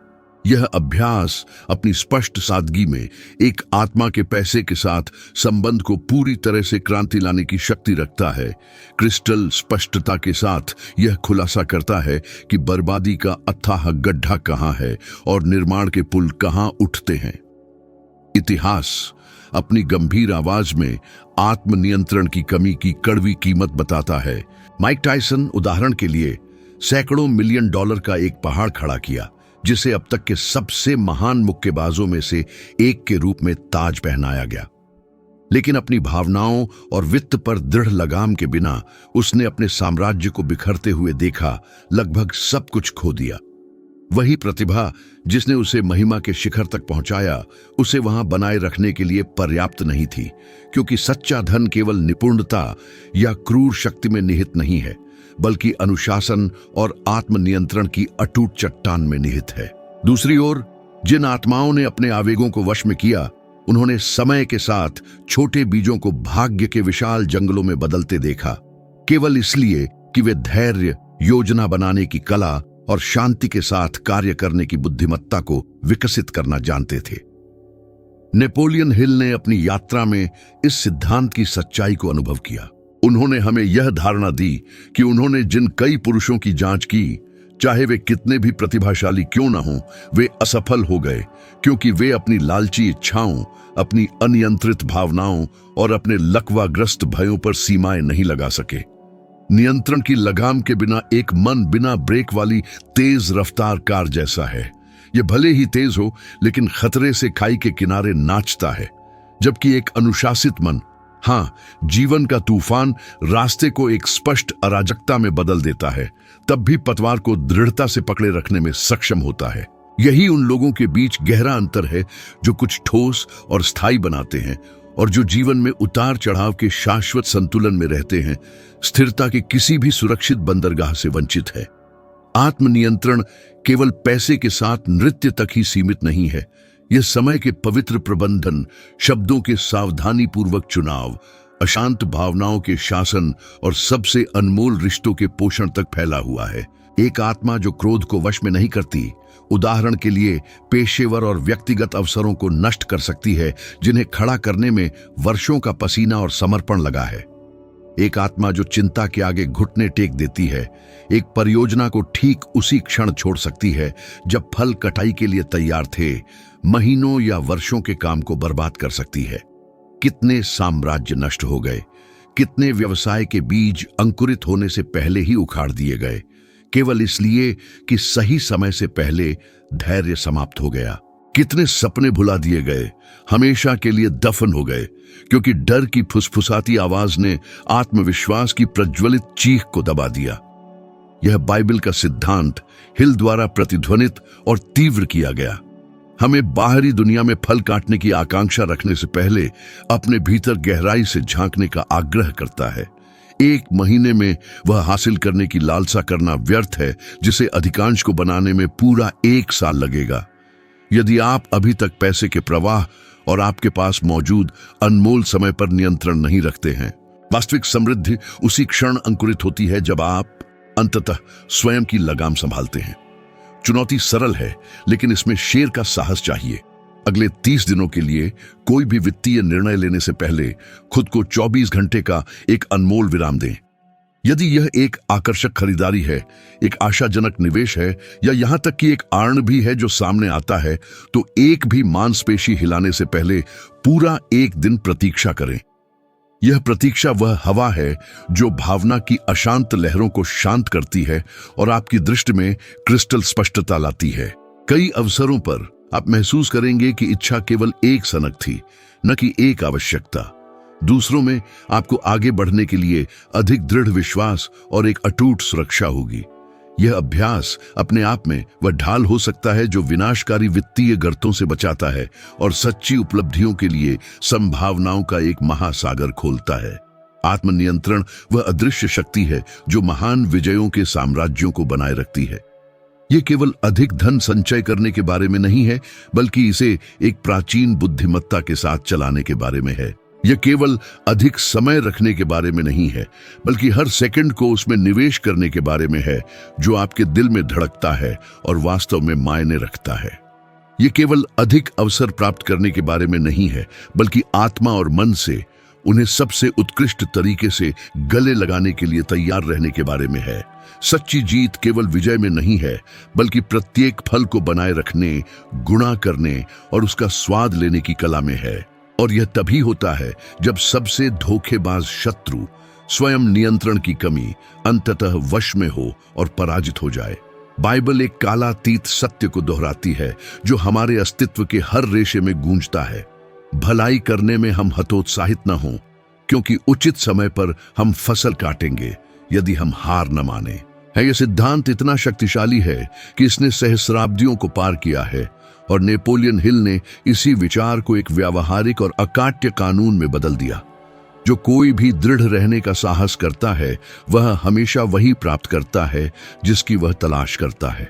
[SPEAKER 1] यह अभ्यास अपनी स्पष्ट सादगी में एक आत्मा के पैसे के साथ संबंध को पूरी तरह से क्रांति लाने की शक्ति रखता है। क्रिस्टल स्पष्टता के साथ यह खुलासा करता है कि बर्बादी का अथाह गड्ढा कहाँ है और निर्माण के पुल कहाँ उठते हैं। इतिहास अपनी गंभीर आवाज में आत्मनियंत्रण की कमी की कड़वी कीमत बताता है। माइक टायसन उदाहरण के लिए सैकड़ों मिलियन डॉलर का एक पहाड़ खड़ा किया, जिसे अब तक के सबसे महान मुक्केबाजों में से एक के रूप में ताज पहनाया गया। लेकिन अपनी भावनाओं और वित्त पर दृढ़ लगाम के बिना उसने अपने साम्राज्य को बिखरते हुए देखा, लगभग सब कुछ खो दिया। वही प्रतिभा जिसने उसे महिमा के शिखर तक पहुंचाया, उसे वहां बनाए रखने के लिए पर्याप्त नहीं थी, क्योंकि सच्चा धन केवल निपुणता या क्रूर शक्ति में निहित नहीं है, बल्कि अनुशासन और आत्मनियंत्रण की अटूट चट्टान में निहित है। दूसरी ओर, जिन आत्माओं ने अपने आवेगों को वश में किया, उन्होंने समय के साथ छोटे बीजों को भाग्य के विशाल जंगलों में बदलते देखा, केवल इसलिए कि वे धैर्य, योजना बनाने की कला और शांति के साथ कार्य करने की बुद्धिमत्ता को विकसित करना जानते थे। नेपोलियन हिल ने अपनी यात्रा में इस सिद्धांत की सच्चाई को अनुभव किया। उन्होंने हमें यह धारणा दी कि उन्होंने जिन कई पुरुषों की जांच की, चाहे वे कितने भी प्रतिभाशाली क्यों न हों, वे असफल हो गए, क्योंकि वे अपनी लालची इच्छाओं, अपनी अनियंत्रित भावनाओं और अपने लकवाग्रस्त भयों पर सीमाएं नहीं लगा सके। नियंत्रण की लगाम के बिना एक मन बिना ब्रेक वाली तेज रफ्तार कार जैसा है। यह भले ही तेज हो, लेकिन खतरे से खाई के किनारे नाचता है, जबकि एक अनुशासित मन, हाँ, जीवन का तूफान रास्ते को एक स्पष्ट अराजकता में बदल देता है, तब भी पतवार को दृढ़ता से पकड़े रखने में सक्षम होता है। यही उन लोगों के बीच गहरा अंतर है जो कुछ ठोस और स्थायी बनाते हैं और जो जीवन में उतार चढ़ाव के शाश्वत संतुलन में रहते हैं, स्थिरता के किसी भी सुरक्षित बंदरगाह से वंचित है। आत्मनियंत्रण केवल पैसे के साथ नृत्य तक ही सीमित नहीं है। यह समय के पवित्र प्रबंधन, शब्दों के सावधानी पूर्वक चुनाव, अशांत भावनाओं के शासन और सबसे अनमोल रिश्तों के पोषण तक फैला हुआ है। एक आत्मा जो क्रोध को वश में नहीं करती, उदाहरण के लिए पेशेवर और व्यक्तिगत अवसरों को नष्ट कर सकती है जिन्हें खड़ा करने में वर्षों का पसीना और समर्पण लगा है। एक आत्मा जो चिंता के आगे घुटने टेक देती है, एक परियोजना को ठीक उसी क्षण छोड़ सकती है जब फल कटाई के लिए तैयार थे, महीनों या वर्षों के काम को बर्बाद कर सकती है। कितने साम्राज्य नष्ट हो गए, कितने व्यवसाय के बीज अंकुरित होने से पहले ही उखाड़ दिए गए, केवल इसलिए कि सही समय से पहले धैर्य समाप्त हो गया। कितने सपने भुला दिए गए, हमेशा के लिए दफन हो गए, क्योंकि डर की फुसफुसाती आवाज ने आत्मविश्वास की प्रज्वलित चीख को दबा दिया। यह बाइबल का सिद्धांत हिल द्वारा प्रतिध्वनित और तीव्र किया गया। हमें बाहरी दुनिया में फल काटने की आकांक्षा रखने से पहले अपने भीतर गहराई से झांकने का आग्रह करता है। 1 महीने में वह हासिल करने की लालसा करना व्यर्थ है जिसे अधिकांश को बनाने में पूरा 1 साल लगेगा। यदि आप अभी तक पैसे के प्रवाह और आपके पास मौजूद अनमोल समय पर नियंत्रण नहीं रखते हैं, वास्तविक समृद्धि उसी क्षण अंकुरित होती है जब आप अंततः स्वयं की लगाम संभालते हैं। चुनौती सरल है, लेकिन इसमें शेर का साहस चाहिए। अगले 30 दिनों के लिए कोई भी वित्तीय निर्णय लेने से पहले खुद को 24 घंटे का एक अनमोल विराम दें। यदि यह एक आकर्षक खरीदारी है, एक आशाजनक निवेश है, या यहां तक कि एक आर्ण भी है जो सामने आता है, तो एक भी मांसपेशी हिलाने से पहले पूरा 1 दिन प्रतीक्षा करें। यह प्रतीक्षा वह हवा है जो भावना की अशांत लहरों को शांत करती है और आपकी दृष्टि में क्रिस्टल स्पष्टता लाती है। कई अवसरों पर आप महसूस करेंगे कि इच्छा केवल एक सनक थी, न कि एक आवश्यकता। दूसरों में आपको आगे बढ़ने के लिए अधिक दृढ़ विश्वास और एक अटूट सुरक्षा होगी। यह अभ्यास अपने आप में वह ढाल हो सकता है जो विनाशकारी वित्तीय गर्तों से बचाता है और सच्ची उपलब्धियों के लिए संभावनाओं का एक महासागर खोलता है। आत्मनियंत्रण वह अदृश्य शक्ति है जो महान विजयों के साम्राज्यों को बनाए रखती है। यह केवल अधिक धन संचय करने के बारे में नहीं है, बल्कि इसे एक प्राचीन बुद्धिमत्ता के साथ चलाने के बारे में है। यह केवल अधिक समय रखने के बारे में नहीं है, बल्कि हर सेकंड को उसमें निवेश करने के बारे में है जो आपके दिल में धड़कता है और वास्तव में मायने रखता है। यह केवल अधिक अवसर प्राप्त करने के बारे में नहीं है, बल्कि आत्मा और मन से उन्हें सबसे उत्कृष्ट तरीके से गले लगाने के लिए तैयार रहने के बारे में है। सच्ची जीत केवल विजय में नहीं है, बल्कि प्रत्येक फल को बनाए रखने, गुणा करने और उसका स्वाद लेने की कला में है। और यह तभी होता है जब सबसे धोखेबाज शत्रु, स्वयं नियंत्रण की कमी, अंततः वश में हो और पराजित हो जाए। बाइबल एक कालातीत सत्य को दोहराती है जो हमारे अस्तित्व के हर रेशे में गूंजता है। भलाई करने में हम हतोत्साहित न हों, क्योंकि उचित समय पर हम फसल काटेंगे यदि हम हार न माने। यह सिद्धांत इतना शक्तिशाली है कि इसने सहस्राब्दियों को पार किया है और नेपोलियन हिल ने इसी विचार को एक व्यावहारिक और अकाट्य कानून में बदल दिया। जो कोई भी दृढ़ रहने का साहस करता है, वह हमेशा वही प्राप्त करता है जिसकी वह तलाश करता है।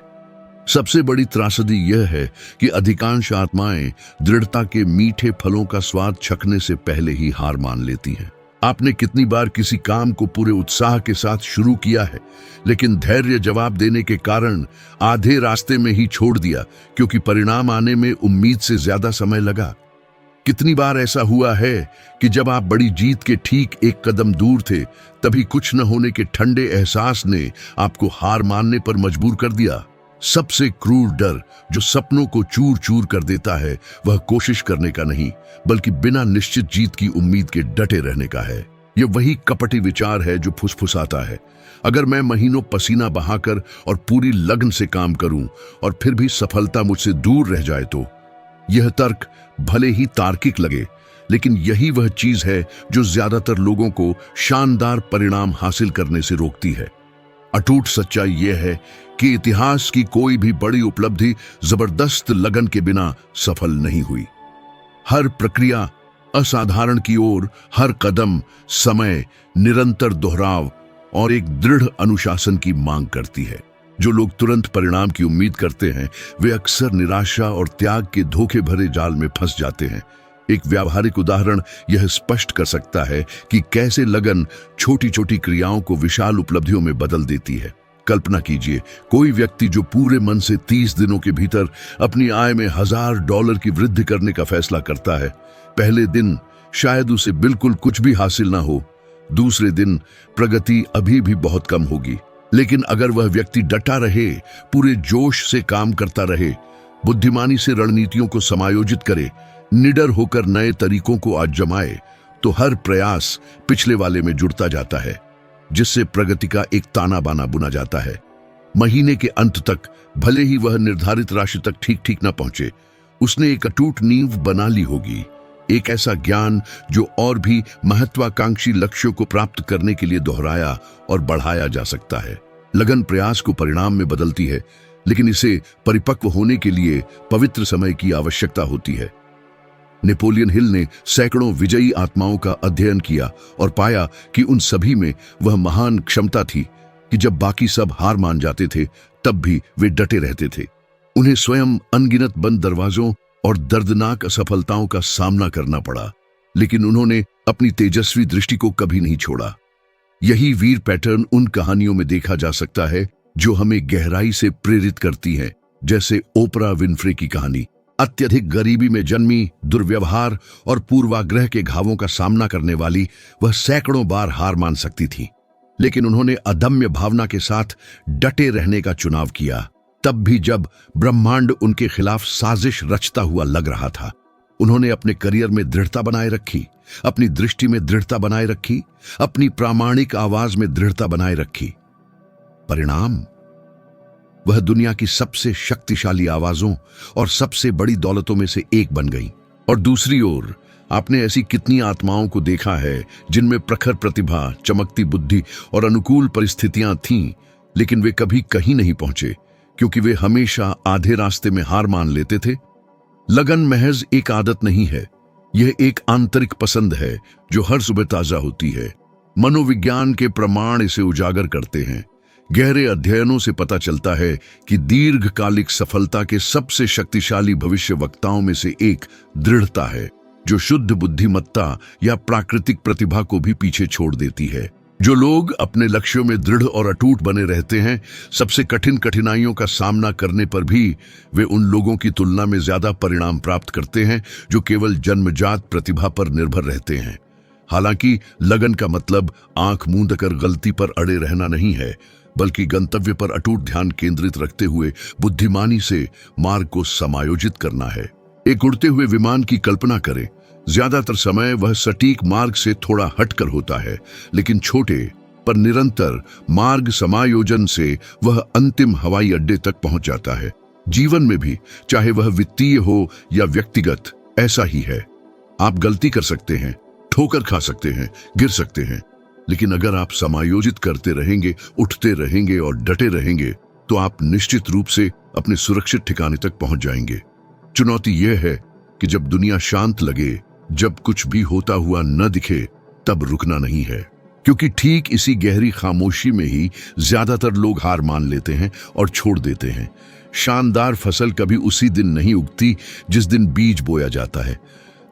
[SPEAKER 1] सबसे बड़ी त्रासदी यह है कि अधिकांश आत्माएं दृढ़ता के मीठे फलों का स्वाद चखने से पहले ही हार मान लेती हैं। आपने कितनी बार किसी काम को पूरे उत्साह के साथ शुरू किया है, लेकिन धैर्य जवाब देने के कारण आधे रास्ते में ही छोड़ दिया क्योंकि परिणाम आने में उम्मीद से ज्यादा समय लगा? कितनी बार ऐसा हुआ है कि जब आप बड़ी जीत के ठीक एक कदम दूर थे, तभी कुछ न होने के ठंडे एहसास ने आपको हार मानने पर मजबूर कर दिया? सबसे क्रूर डर जो सपनों को चूर चूर कर देता है, वह कोशिश करने का नहीं, बल्कि बिना निश्चित जीत की उम्मीद के डटे रहने का है। यह वही कपटी विचार है जो फुसफुसाता है, अगर मैं महीनों पसीना बहाकर और पूरी लगन से काम करूं और फिर भी सफलता मुझसे दूर रह जाए तो? यह तर्क भले ही तार्किक लगे, लेकिन यही वह चीज है जो ज्यादातर लोगों को शानदार परिणाम हासिल करने से रोकती है। अटूट सच्चाई यह है कि इतिहास की कोई भी बड़ी उपलब्धि जबरदस्त लगन के बिना सफल नहीं हुई। हर प्रक्रिया असाधारण की ओर, हर कदम समय, निरंतर दोहराव और एक दृढ़ अनुशासन की मांग करती है। जो लोग तुरंत परिणाम की उम्मीद करते हैं, वे अक्सर निराशा और त्याग के धोखे भरे जाल में फंस जाते हैं। एक व्यावहारिक उदाहरण यह स्पष्ट कर सकता है कि कैसे लगन छोटी छोटी क्रियाओं को विशाल उपलब्धियों में बदल देती है। कल्पना कीजिए, कोई व्यक्ति जो पूरे मन से 30 दिनों के भीतर अपनी आय में $1000 की वृद्धि करने का फैसला करता है। पहले दिन शायद उसे बिल्कुल कुछ भी हासिल ना हो, दूसरे दिन प्रगति अभी भी बहुत कम होगी, लेकिन अगर वह व्यक्ति डटा रहे, पूरे जोश से काम करता रहे, बुद्धिमानी से रणनीतियों को समायोजित करे, निडर होकर नए तरीकों को आजमाए, तो हर प्रयास पिछले वाले में जुड़ता जाता है, जिससे प्रगति का एक ताना बाना बुना जाता है। महीने के अंत तक भले ही वह निर्धारित राशि तक ठीक ठीक न पहुंचे, उसने एक अटूट नींव बना ली होगी, एक ऐसा ज्ञान जो और भी महत्वाकांक्षी लक्ष्यों को प्राप्त करने के लिए दोहराया और बढ़ाया जा सकता है। लगन प्रयास को परिणाम में बदलती है, लेकिन इसे परिपक्व होने के लिए पवित्र समय की आवश्यकता होती है। नेपोलियन हिल ने सैकड़ों विजयी आत्माओं का अध्ययन किया और पाया कि उन सभी में वह महान क्षमता थी कि जब बाकी सब हार मान जाते थे तब भी वे डटे रहते थे। उन्हें स्वयं अनगिनत बंद दरवाजों और दर्दनाक असफलताओं का सामना करना पड़ा, लेकिन उन्होंने अपनी तेजस्वी दृष्टि को कभी नहीं छोड़ा। यही वीर पैटर्न उन कहानियों में देखा जा सकता है जो हमें गहराई से प्रेरित करती हैं, जैसे ओपरा विनफ्रे की कहानी। अत्यधिक गरीबी में जन्मी, दुर्व्यवहार और पूर्वाग्रह के घावों का सामना करने वाली वह सैकड़ों बार हार मान सकती थी, लेकिन उन्होंने अदम्य भावना के साथ डटे रहने का चुनाव किया, तब भी जब ब्रह्मांड उनके खिलाफ साजिश रचता हुआ लग रहा था। उन्होंने अपने करियर में दृढ़ता बनाए रखी, अपनी दृष्टि में दृढ़ता बनाए रखी, अपनी प्रामाणिक आवाज में दृढ़ता बनाए रखी। परिणाम, वह दुनिया की सबसे शक्तिशाली आवाजों और सबसे बड़ी दौलतों में से एक बन गई। और दूसरी ओर आपने ऐसी कितनी आत्माओं को देखा है जिनमें प्रखर प्रतिभा, चमकती बुद्धि और अनुकूल परिस्थितियां थीं, लेकिन वे कभी कहीं नहीं पहुंचे क्योंकि वे हमेशा आधे रास्ते में हार मान लेते थे। लगन महज एक आदत नहीं है, यह एक आंतरिक पसंद है जो हर सुबह ताजा होती है। मनोविज्ञान के प्रमाण इसे उजागर करते हैं। गहरे अध्ययनों से पता चलता है कि दीर्घकालिक सफलता के सबसे शक्तिशाली भविष्यवक्ताओं में से एक दृढ़ता है, जो शुद्ध बुद्धिमत्ता या प्राकृतिक प्रतिभा को भी पीछे छोड़ देती है। जो लोग अपने लक्ष्यों में दृढ़ और अटूट बने रहते हैं, सबसे कठिन कठिनाइयों का सामना करने पर भी वे उन लोगों की तुलना में ज्यादा परिणाम प्राप्त करते हैं जो केवल जन्मजात प्रतिभा पर निर्भर रहते हैं। हालांकि लगन का मतलब आंख मूंद कर गलती पर अड़े रहना नहीं है, बल्कि गंतव्य पर अटूट ध्यान केंद्रित रखते हुए बुद्धिमानी से मार्ग को समायोजित करना है। एक उड़ते हुए विमान की कल्पना करें। ज्यादातर समय वह सटीक मार्ग से थोड़ा हटकर होता है, लेकिन छोटे पर निरंतर मार्ग समायोजन से वह अंतिम हवाई अड्डे तक पहुंच जाता है। जीवन में भी, चाहे वह वित्तीय हो या व्यक्तिगत, ऐसा ही है। आप गलती कर सकते हैं, ठोकर खा सकते हैं, गिर सकते हैं, लेकिन अगर आप समायोजित करते रहेंगे, उठते रहेंगे और डटे रहेंगे, तो आप निश्चित रूप से अपने सुरक्षित ठिकाने तक पहुंच जाएंगे। चुनौती यह है कि जब दुनिया शांत लगे, जब कुछ भी होता हुआ न दिखे, तब रुकना नहीं है, क्योंकि ठीक इसी गहरी खामोशी में ही ज्यादातर लोग हार मान लेते हैं और छोड़ देते हैं। शानदार फसल कभी उसी दिन नहीं उगती जिस दिन बीज बोया जाता है।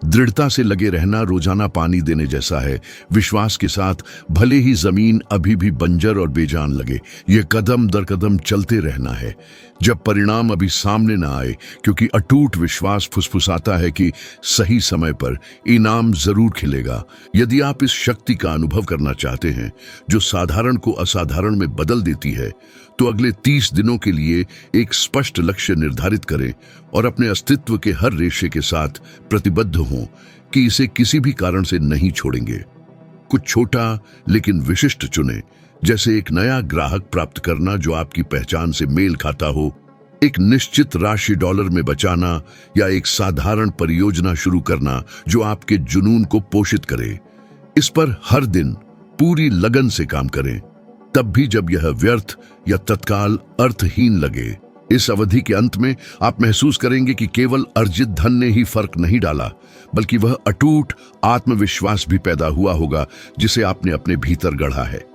[SPEAKER 1] दृढ़ता से लगे रहना रोजाना पानी देने जैसा है। विश्वास के साथ, भले ही जमीन अभी भी बंजर और बेजान लगे, यह कदम दर कदम चलते रहना है जब परिणाम अभी सामने ना आए, क्योंकि अटूट विश्वास फुसफुसाता है कि सही समय पर इनाम जरूर खिलेगा। यदि आप इस शक्ति का अनुभव करना चाहते हैं जो साधारण को असाधारण में बदल देती है, तो अगले 30 दिनों के लिए एक स्पष्ट लक्ष्य निर्धारित करें और अपने अस्तित्व के हर रेशे के साथ प्रतिबद्ध हों कि इसे किसी भी कारण से नहीं छोड़ेंगे। कुछ छोटा लेकिन विशिष्ट चुनें, जैसे एक नया ग्राहक प्राप्त करना जो आपकी पहचान से मेल खाता हो, एक निश्चित राशि डॉलर में बचाना, या एक साधारण परियोजना शुरू करना जो आपके जुनून को पोषित करे। इस पर हर दिन पूरी लगन से काम करें, तब भी जब यह व्यर्थ या तत्काल अर्थहीन लगे। इस अवधि के अंत में आप महसूस करेंगे कि केवल अर्जित धन ने ही फर्क नहीं डाला, बल्कि वह अटूट आत्मविश्वास भी पैदा हुआ होगा जिसे आपने अपने भीतर गढ़ा है।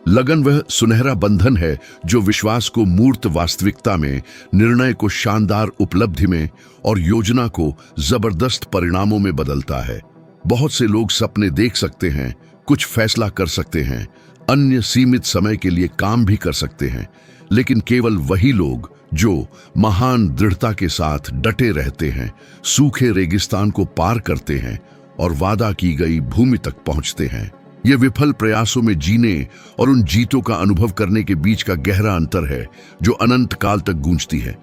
[SPEAKER 1] लगन वह सुनहरा बंधन है जो विश्वास को मूर्त वास्तविकता में, निर्णय को शानदार उपलब्धि में और योजना को जबरदस्त परिणामों में बदलता है। बहुत से लोग सपने देख सकते हैं, कुछ फैसला कर सकते हैं, अन्य सीमित समय के लिए काम भी कर सकते हैं, लेकिन केवल वही लोग जो महान दृढ़ता के साथ डटे रहते हैं, सूखे रेगिस्तान को पार करते हैं और वादा की गई भूमि तक पहुंचते हैं। ये विफल प्रयासों में जीने और उन जीतों का अनुभव करने के बीच का गहरा अंतर है जो अनंत काल तक गूंजती है।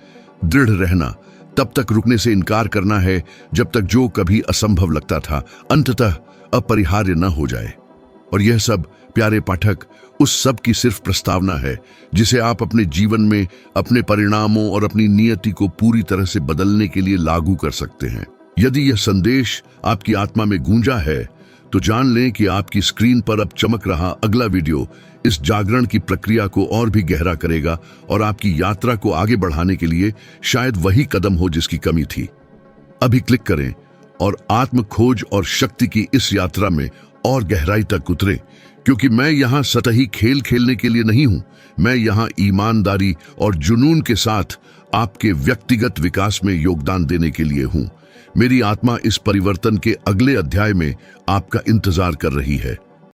[SPEAKER 1] दृढ़ रहना तब तक रुकने से इनकार करना है जब तक जो कभी असंभव लगता था अंततः अपरिहार्य न हो जाए। और यह सब प्यारे पाठक, उस सब की सिर्फ प्रस्तावना है जिसे आप अपने जीवन में अपने परिणामों और अपनी नियति को पूरी तरह से बदलने के लिए लागू कर सकते हैं। यदि यह संदेश आपकी आत्मा में गूंजा है तो जान लें कि आपकी स्क्रीन पर अब चमक रहा अगला वीडियो इस जागरण की प्रक्रिया को और भी गहरा करेगा और आपकी यात्रा को आगे बढ़ाने के लिए शायद वही कदम हो जिसकी कमी थी। अभी क्लिक करें और आत्म खोज और शक्ति की इस यात्रा में और गहराई तक उतरें, क्योंकि मैं यहाँ सतही खेल खेलने के लिए नहीं हूँ। मैं यहाँ ईमानदारी और जुनून के साथ आपके व्यक्तिगत विकास में योगदान देने के लिए हूँ। मेरी आत्मा इस परिवर्तन के अगले अध्याय में आपका इंतजार कर रही है।